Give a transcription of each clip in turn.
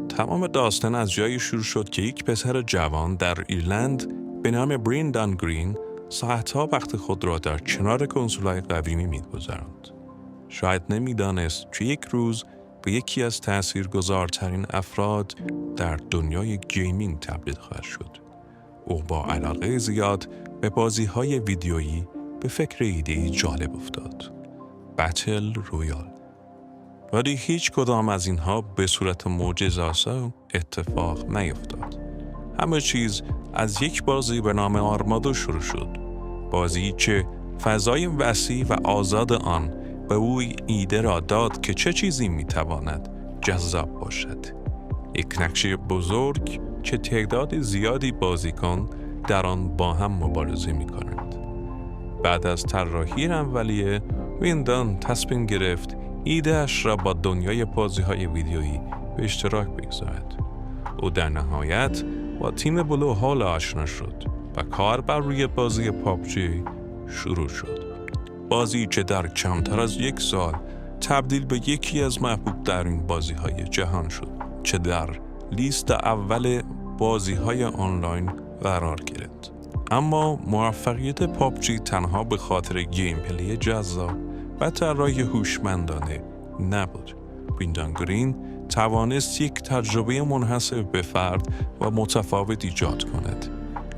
تمام داستان از جایی شروع شد که یک پسر جوان در ایرلند به نام بریندان گرین ساعتها وقت خود را در کنار کنسول‌های قدیمی می‌گذراند. شاید نمی‌دانست که یک روز به یکی از تأثیرگذارترین افراد در دنیای گیمینگ تبدیل خواهد شد. او با علاقه زیاد به بازی‌های ویدیویی به فکر ایده‌ای جالب افتاد. بتل رویال. ولی هیچ کدام از اینها به صورت معجزه‌آسا اتفاق نیفتاد. همه چیز از یک بازی به نام آرمادو شروع شد. بازی که فضای وسیع و آزاد آن به او ایده را داد که چه چیزی میتواند جذاب باشد. یک نقشه بزرگ که تعداد زیادی بازیکن در آن با هم مبارزه می‌کنند. بعد از طراحی اولیه، ویندان تصمیم گرفت ایده‌اش را با دنیای بازی‌های ویدیویی به اشتراک بگذارد. او در نهایت با تیم بلو هال آشنا شد و کار بر روی بازی پابجی شروع شد. بازی که در کمتر از یک سال تبدیل به یکی از محبوب ترین بازی‌های جهان شد که در لیست اول بازی‌های آنلاین قرار گرفت. اما موفقیت پابجی تنها به خاطر گیم پلی جذاب و طراحی هوشمندانه نبود. بریندان گرین توانست یک تجربه منحصر به فرد و متفاوت ایجاد کند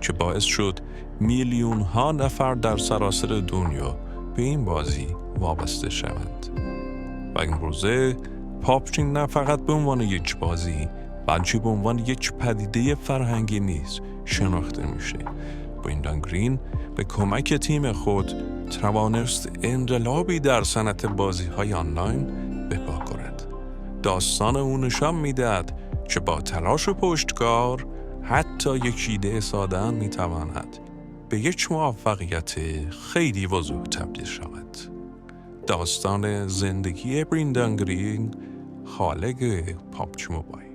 که باعث شد میلیون‌ها نفر در سراسر دنیا به این بازی وابسته شوند. و امروزه پابجی نه فقط به عنوان یک بازی بلکه به عنوان یک پدیده فرهنگی نیز شناخته میشه. بریندان گرین به کمک تیم خود توانست انقلابی در صنعت بازی‌های آنلاین به پا کند. داستان او نشان می‌دهد که با تلاش و پشتکار حتی یک ایده ساده می‌تواند به یک موفقیت خیلی بزرگ تبدیل شود. داستان زندگی بریندان گرین، خالق پابجی موبایل.